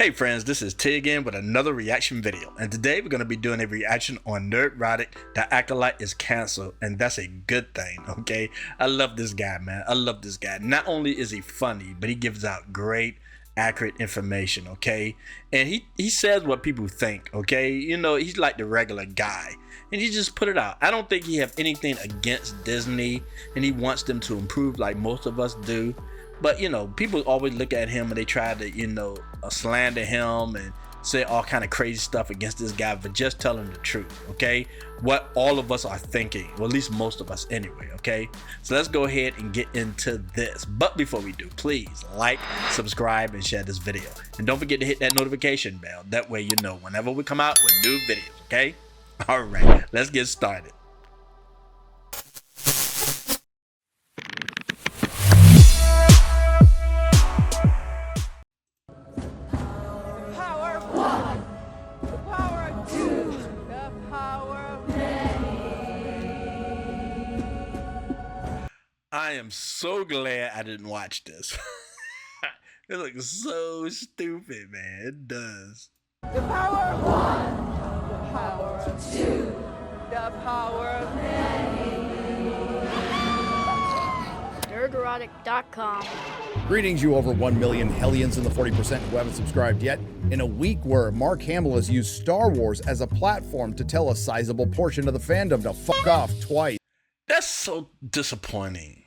Hey friends, this is T again with another reaction video, and today we're going to be doing a reaction on NERDROTIC. The Acolyte is canceled, and that's a good thing, okay? I love this guy, man. I love this guy. Not only is he funny, but he gives out great, accurate information, okay? And he says what people think, okay? You know, he's like the regular guy, and he just put it out. I don't think he have anything against Disney, and he wants them to improve like most of us do. But, you know, people always look at him and they try to, you know, slander him and say all kind of crazy stuff against this guy, but just tell him the truth, okay? What all of us are thinking, or at least most of us anyway, okay? So let's go ahead and get into this. But before we do, please like, subscribe, and share this video. And don't forget to hit that notification bell. That way you know whenever we come out with new videos, okay? All right, let's get started. I am so glad I didn't watch this. It looks so stupid, man. It does. The power of one, the power of two, the power of many. NERDROTIC.com. Greetings, you over 1 million hellions and the 40% who haven't subscribed yet. In a week where Mark Hamill has used Star Wars as a platform to tell a sizable portion of the fandom to fuck off twice. That's so disappointing.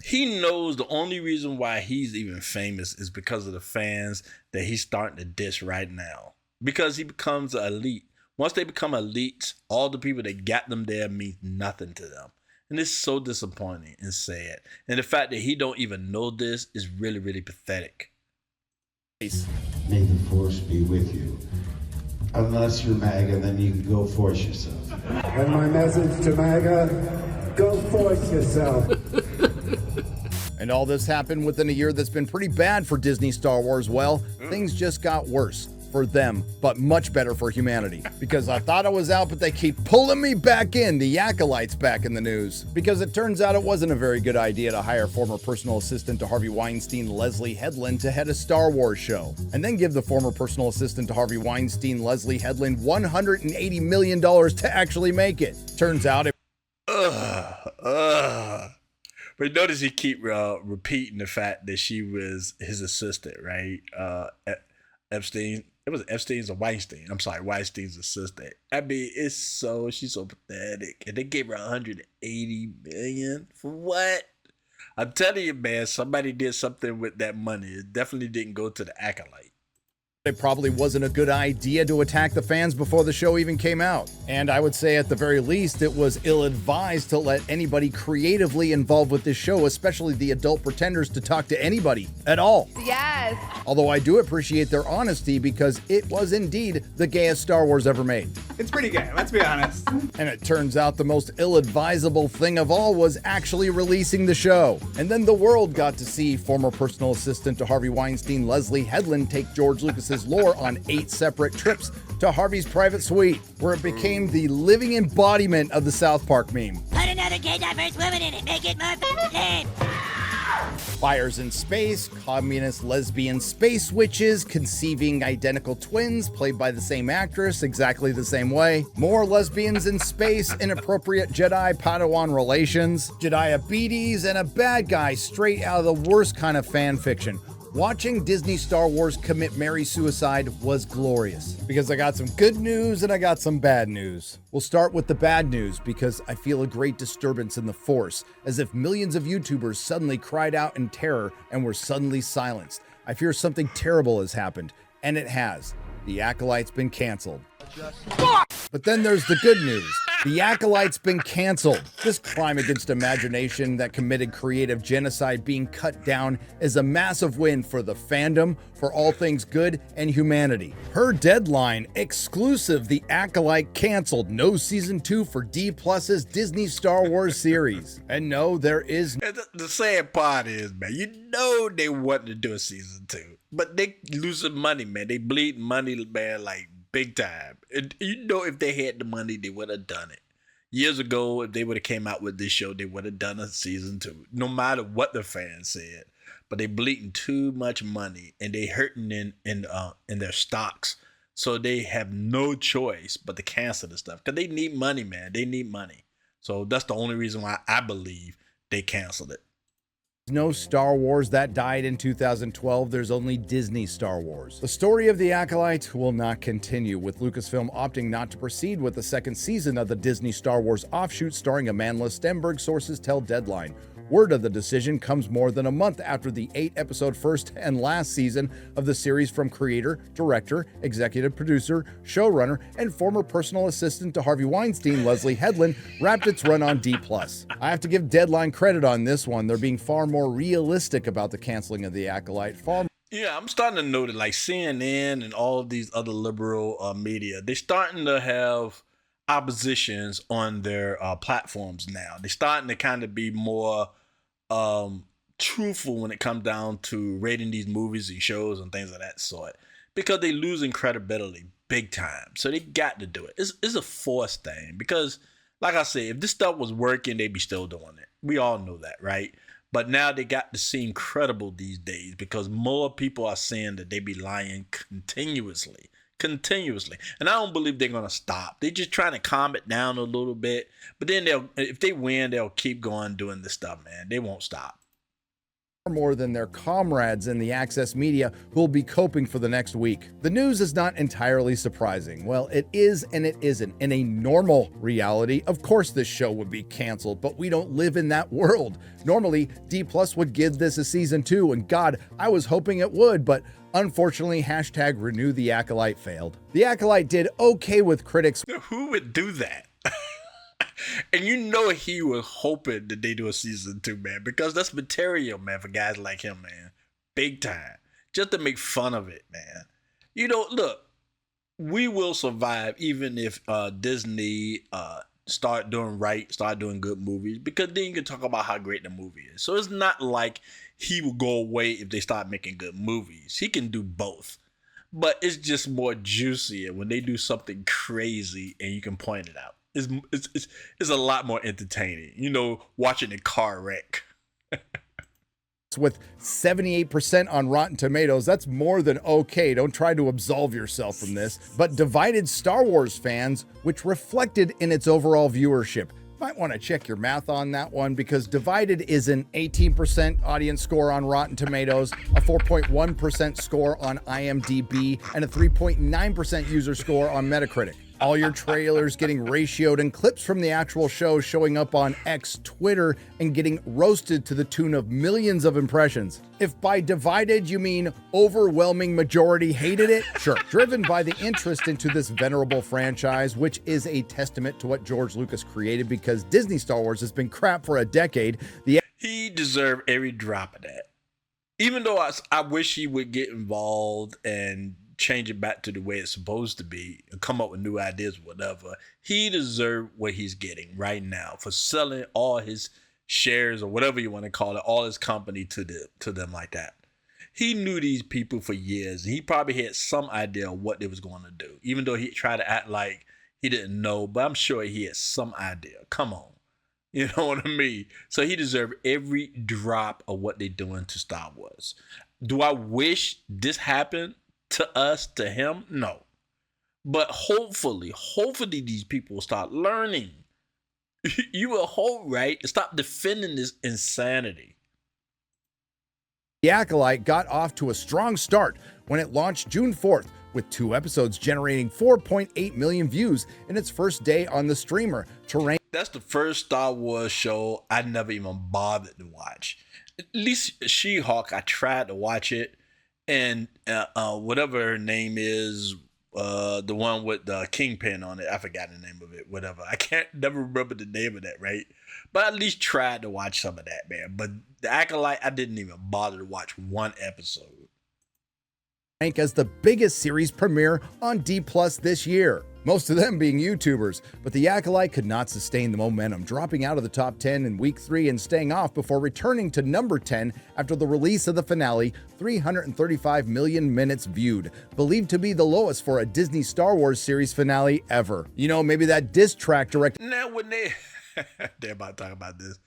He knows the only reason why he's even famous is because of the fans that he's starting to diss right now. Because he becomes an elite. Once they become elites, all the people that got them there means nothing to them. And it's so disappointing and sad. And the fact that he don't even know this is really, really pathetic. May the force be with you. Unless you're MAGA, then you can go force yourself. And my message to MAGA, go force yourself. And all this happened within a year that's been pretty bad for Disney Star Wars. Well, things just got worse for them, but much better for humanity. Because I thought I was out, but they keep pulling me back in. The Acolyte's back in the news. Because it turns out it wasn't a very good idea to hire former personal assistant to Harvey Weinstein, Leslie Headland, to head a Star Wars show. And then give the former personal assistant to Harvey Weinstein, Leslie Headland, $180 million to actually make it. Turns out it... But notice he keep repeating the fact that she was his assistant, right? Epstein. It was Epstein's or Weinstein. I'm sorry, Weinstein's assistant. I mean, she's so pathetic. And they gave her $180 million for what? I'm telling you, man, somebody did something with that money. It definitely didn't go to the Acolyte. It probably wasn't a good idea to attack the fans before the show even came out. And I would say at the very least, it was ill-advised to let anybody creatively involved with this show, especially the adult pretenders, to talk to anybody at all. Yes. Although I do appreciate their honesty because it was indeed the gayest Star Wars ever made. It's pretty gay, let's be honest. And it turns out the most ill-advisable thing of all was actually releasing the show. And then the world got to see former personal assistant to Harvey Weinstein, Leslie Headland, take George Lucas's lore on 8 separate trips to Harvey's private suite, where it became the living embodiment of the South Park meme. Put another gay diverse woman in it, make it more fun. Fires in space, communist lesbian space witches, conceiving identical twins played by the same actress exactly the same way, more lesbians in space, inappropriate Jedi-Padawan relations, Jedi-abetes, and a bad guy straight out of the worst kind of fan fiction. Watching Disney Star Wars commit Mary suicide was glorious, because I got some good news and I got some bad news. We'll start with the bad news because I feel a great disturbance in the Force, as if millions of YouTubers suddenly cried out in terror and were suddenly silenced. I fear something terrible has happened, and it has. The Acolyte's been canceled. But then there's the good news. The Acolyte's been canceled. This crime against imagination that committed creative genocide being cut down is a massive win for the fandom, for all things good, and humanity. Her deadline, exclusive, The Acolyte canceled. No season 2 for D+'s Disney Star Wars series. And no, there is... The sad part is, man, you know they wanted to do a season 2. But they losing money, man. They bleed money, man, like big time. And you know, if they had the money, they would have done it. Years ago, if they would have came out with this show, they would have done a season 2, no matter what the fans said. but they bleeding too much money and they hurting in their stocks. So they have no choice but to cancel this stuff because they need money, man. They need money. So that's the only reason why I believe they canceled it. No Star Wars that died in 2012. There's only Disney Star Wars. The story of the Acolyte will not continue, with Lucasfilm opting not to proceed with the second season of the Disney Star Wars offshoot starring Amandla Stenberg, sources tell Deadline. Word of the decision comes more than a month after the 8-episode first and last season of the series from creator, director, executive producer, showrunner, and former personal assistant to Harvey Weinstein, Leslie Headland, wrapped its run on D+. I have to give Deadline credit on this one. They're being far more realistic about the canceling of the Acolyte. Yeah, I'm starting to notice like CNN and all of these other liberal media, they're starting to have oppositions on their platforms now. They're starting to kind of be more truthful when it comes down to rating these movies and shows and things of that sort, because they're losing credibility big time. So they got to do it. It's a forced thing because, like I said, if this stuff was working, they'd be still doing it. We all know that, right? But now they got to seem credible these days because more people are saying that they be lying continuously. And I don't believe they're going to stop. They're just trying to calm it down a little bit. But then if they win, they'll keep going doing this stuff, man. They won't stop. More than their comrades in the Access media who will be coping for the next week. The news is not entirely surprising. Well, it is and it isn't. In a normal reality, of course this show would be canceled, but we don't live in that world. Normally, D+ would give this a season 2, and God, I was hoping it would, but unfortunately, #renew the Acolyte failed. The Acolyte did okay with critics. Who would do that? And you know he was hoping that they do a season 2, man, because that's material, man, for guys like him, man. Big time. Just to make fun of it, man. You know, look, we will survive even if Disney start doing good movies, because then you can talk about how great the movie is. So it's not like he will go away if they start making good movies. He can do both. But it's just more juicier when they do something crazy and you can point it out. It's a lot more entertaining, you know, watching a car wreck. With 78% on Rotten Tomatoes, that's more than okay. Don't try to absolve yourself from this. But divided Star Wars fans, which reflected in its overall viewership. Might want to check your math on that one, because Divided is an 18% audience score on Rotten Tomatoes, a 4.1% score on IMDb, and a 3.9% user score on Metacritic. All your trailers getting ratioed and clips from the actual show showing up on X, Twitter, and getting roasted to the tune of millions of impressions. If by divided you mean overwhelming majority hated it, sure. Driven by the interest into this venerable franchise, which is a testament to what George Lucas created, because Disney Star Wars has been crap for a decade. He deserved every drop of that. Even though I wish he would get involved and change it back to the way it's supposed to be and come up with new ideas, whatever. He deserved what he's getting right now for selling all his shares, or whatever you want to call it, all his company to them like that. He knew these people for years, and he probably had some idea of what they was going to do, even though he tried to act like he didn't know, but I'm sure he had some idea. Come on. You know what I mean? So he deserved every drop of what they're doing to Star Wars. Do I wish this happened to us, to him? No. But hopefully these people will start learning. You will hope, right? Stop defending this insanity. The Acolyte got off to a strong start when it launched June 4th, with 2 episodes generating 4.8 million views in its first day on the streamer. That's the first Star Wars show I never even bothered to watch. At least She-Hulk, I tried to watch it. And whatever her name is, the one with the Kingpin on it, I forgot the name of it, whatever. I can't never remember the name of that, right? But I at least tried to watch some of that, man. But the Acolyte, I didn't even bother to watch one episode. Rank as the biggest series premiere on D+ this year, most of them being YouTubers. But the Acolyte could not sustain the momentum, dropping out of the top 10 in week 3 and staying off before returning to number 10 after the release of the finale, 335 million minutes viewed, believed to be the lowest for a Disney Star Wars series finale ever. You know, maybe that diss track directed. Now when they're about to talk about this.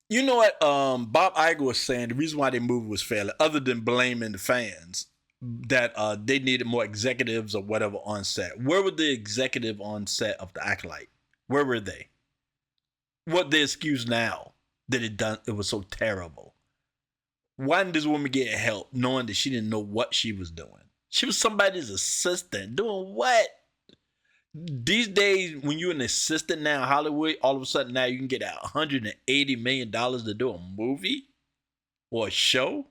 You know what? Bob Iger was saying the reason why they movie was failing, other than blaming the fans, that they needed more executives or whatever on set. Where were the executive on set of the Acolyte? Where were they? What the excuse now that it was so terrible? Why didn't this woman get help knowing that she didn't know what she was doing? She was somebody's assistant. Doing what? These days, when you're an assistant now in Hollywood, all of a sudden now you can get $180 million to do a movie or a show?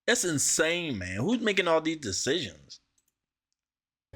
That's insane, man. Who's making all these decisions?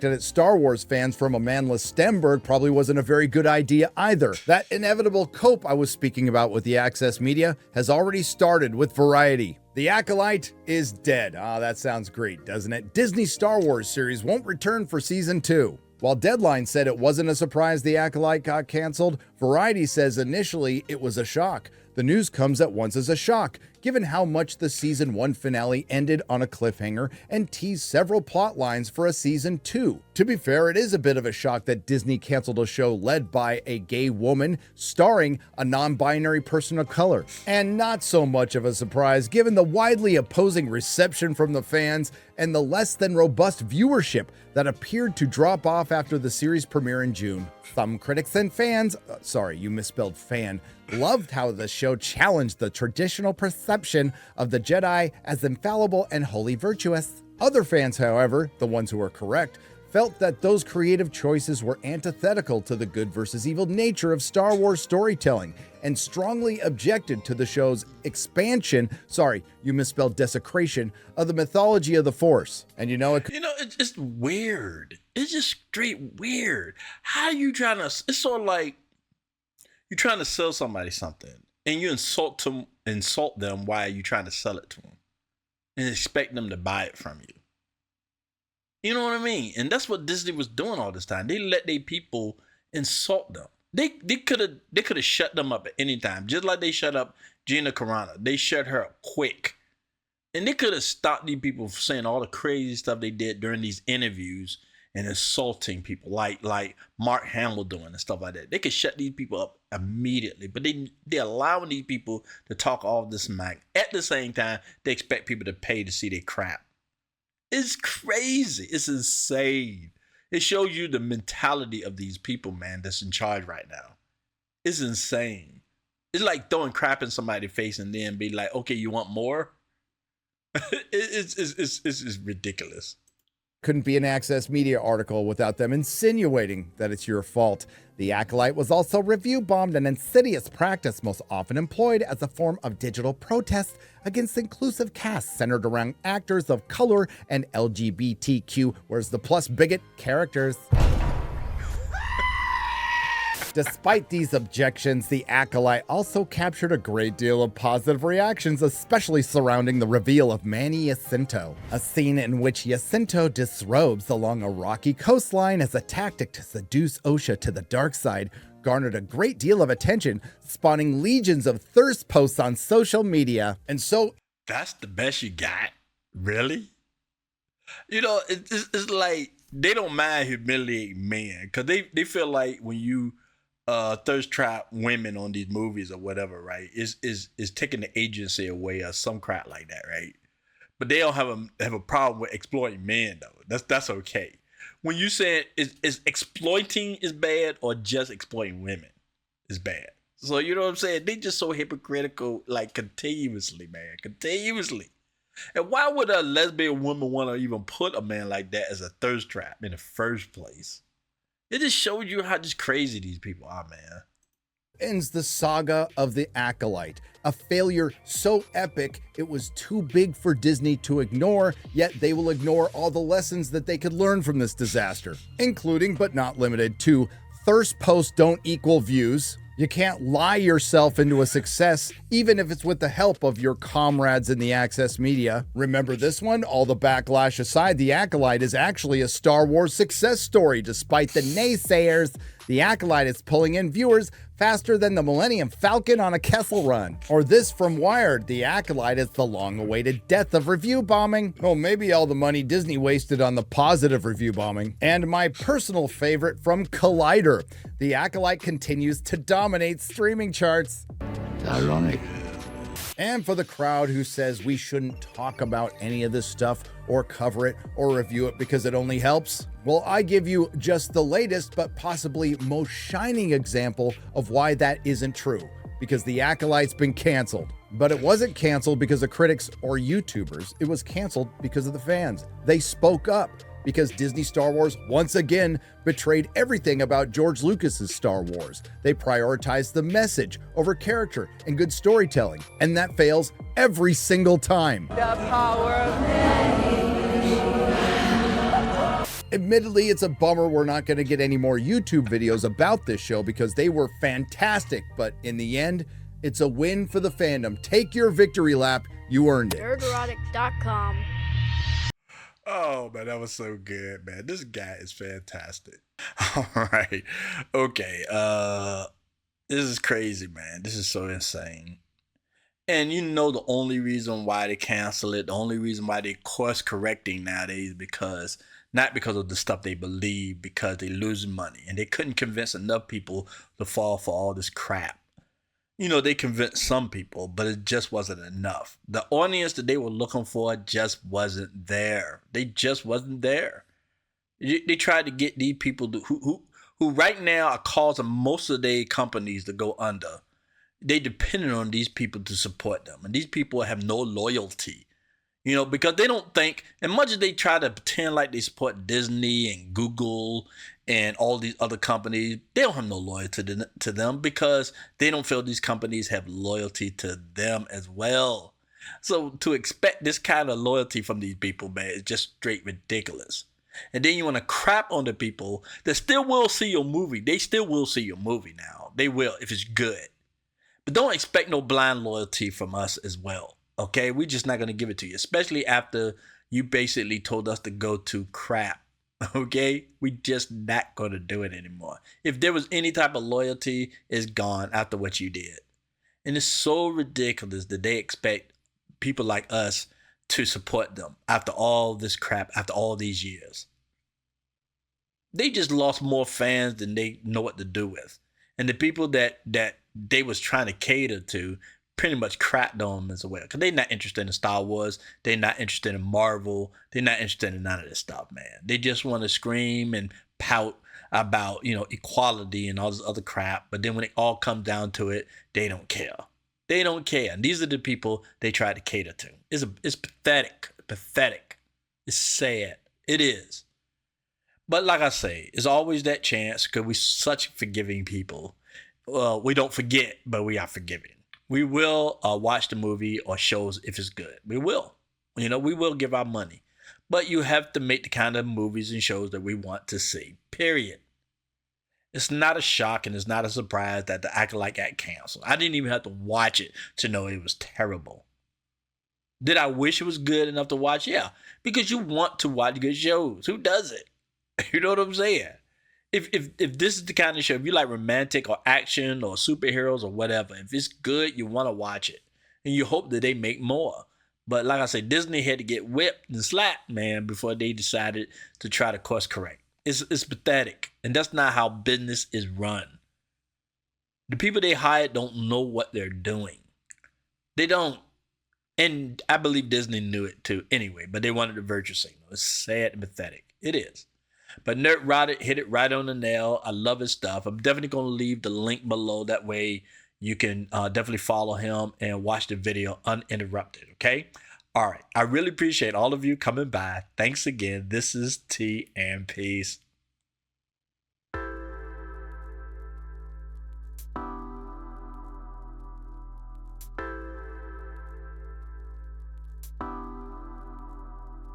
At Star Wars fans from a manless Stenberg probably wasn't a very good idea either. That inevitable cope I was speaking about with the Access Media has already started with Variety. The Acolyte is dead. That sounds great, doesn't it? Disney's Star Wars series won't return for season 2. While Deadline said it wasn't a surprise the Acolyte got canceled, Variety says initially it was a shock. The news comes at once as a shock, given how much the season 1 finale ended on a cliffhanger and teased several plot lines for a season 2. To be fair, it is a bit of a shock that Disney canceled a show led by a gay woman starring a non-binary person of color. And not so much of a surprise given the widely opposing reception from the fans and the less than robust viewership that appeared to drop off after the series premiere in June. Some critics and fans, sorry, you misspelled fan, loved how the show challenged the traditional perception of the Jedi as infallible and wholly virtuous. Other fans, however, the ones who were correct, felt that those creative choices were antithetical to the good versus evil nature of Star Wars storytelling and strongly objected to the show's expansion, sorry, you misspelled desecration, of the mythology of the Force. And It's just weird. It's just straight weird. How are you trying to, it's sort of like you're trying to sell somebody something and you insult them while you're trying to sell it to them and expect them to buy it from you. You know what I mean? And that's what Disney was doing all this time. They let their people insult them. They could have shut them up at any time, just like they shut up Gina Carano. They shut her up quick. And they could have stopped these people from saying all the crazy stuff they did during these interviews and insulting people like Mark Hamill doing and stuff like that. They could shut these people up immediately, but they're allowing these people to talk all this smack. At the same time, they expect people to pay to see their crap. It's crazy. It's insane. It shows you the mentality of these people, man, that's in charge right now. It's insane. It's like throwing crap in somebody's face and then be like, okay, you want more? It's ridiculous. Couldn't be an Access Media article without them insinuating that it's your fault. The Acolyte was also review bombed, an insidious practice most often employed as a form of digital protest against inclusive casts centered around actors of color and LGBTQ, whereas the plus bigot characters. Despite these objections, the Acolyte also captured a great deal of positive reactions, especially surrounding the reveal of Manny Jacinto. A scene in which Jacinto disrobes along a rocky coastline as a tactic to seduce Osha to the dark side garnered a great deal of attention, spawning legions of thirst posts on social media. And so, that's the best you got? Really? It's like they don't mind humiliating men because they feel like when you thirst trap women on these movies or whatever, right, is taking the agency away or some crap like that, right? But they don't have a problem with exploiting men though. That's okay. When you say is exploiting is bad or just exploiting women is bad. So you know what I'm saying? They just so hypocritical, like continuously, man, continuously. And why would a lesbian woman want to even put a man like that as a thirst trap in the first place? It just showed you how just crazy these people are, man. Ends the saga of the Acolyte, a failure so epic it was too big for Disney to ignore, yet they will ignore all the lessons that they could learn from this disaster, including but not limited to thirst posts don't equal views. You can't lie yourself into a success, even if it's with the help of your comrades in the Access Media. Remember this one? All the backlash aside, the Acolyte is actually a Star Wars success story, despite the naysayers. The Acolyte is pulling in viewers faster than the Millennium Falcon on a Kessel Run. Or this from Wired, the Acolyte is the long-awaited death of review bombing. Oh, maybe all the money Disney wasted on the positive review bombing. And my personal favorite from Collider, the Acolyte continues to dominate streaming charts. It's ironic. And for the crowd who says we shouldn't talk about any of this stuff or cover it or review it because it only helps, well, I give you just the latest but possibly most shining example of why that isn't true. Because the Acolyte's been canceled. But it wasn't canceled because of critics or YouTubers. It was canceled because of the fans. They spoke up because Disney Star Wars once again betrayed everything about George Lucas's Star Wars. They prioritized the message over character and good storytelling, and that fails every single time. The power of many. Admittedly, it's a bummer we're not going to get any more YouTube videos about this show because they were fantastic, but in the end, it's a win for the fandom. Take your victory lap. You earned it. NERDROTIC.com. Oh man, that was so good, man. This guy is fantastic. All right. Okay. This is crazy, man. This is so insane. And you know the only reason why they cancel it, the only reason why they course correcting nowadays because not because of the stuff they believe, because they losing money. And they couldn't convince enough people to fall for all this crap. You know, they convinced some people, but it just wasn't enough. The audience that they were looking for just wasn't there. They just wasn't there. They tried to get these people who right now are causing most of their companies to go under. They depended on these people to support them. And these people have no loyalty. You know, because they don't think, as much as they try to pretend like they support Disney and Google and all these other companies, they don't have no loyalty to them because they don't feel these companies have loyalty to them as well. So to expect this kind of loyalty from these people, man, is just straight ridiculous. And then you want to crap on the people that still will see your movie. They still will see your movie now. They will if it's good. But don't expect no blind loyalty from us as well. Okay, we're just not going to give it to you, especially after you basically told us to go to crap. Okay, we just not going to do it anymore. If there was any type of loyalty, it's gone after what you did. And it's so ridiculous that they expect people like us to support them after all this crap, after all these years. They just lost more fans than they know what to do with. And the people that they was trying to cater to pretty much cracked on them as well. Because they're not interested in Star Wars. They're not interested in Marvel. They're not interested in none of this stuff, man. They just want to scream and pout about, you know, equality and all this other crap. But then when it all comes down to it, they don't care. They don't care. And these are the people they try to cater to. It's pathetic. Pathetic. It's sad. It is. But like I say, it's always that chance because we're such forgiving people. Well, we don't forget, but we are forgiving. We will watch the movie or shows if it's good. We will. You know, we will give our money. But you have to make the kind of movies and shows that we want to see. Period. It's not a shock and it's not a surprise that the Acolyte got canceled. I didn't even have to watch it to know it was terrible. Did I wish it was good enough to watch? Yeah. Because you want to watch good shows. Who does it? You know what I'm saying? If this is the kind of show, if you like romantic or action or superheroes or whatever, if it's good, you want to watch it. And you hope that they make more. But like I said, Disney had to get whipped and slapped, man, before they decided to try to course correct. It's pathetic. And that's not how business is run. The people they hired don't know what they're doing. They don't. And I believe Disney knew it too anyway, but they wanted a virtue signal. It's sad and pathetic. It is. But NERDROTIC hit it right on the nail. I love his stuff. I'm definitely going to leave the link below. That way you can definitely follow him and watch the video uninterrupted, okay? All right. I really appreciate all of you coming by. Thanks again. This is T and Peace.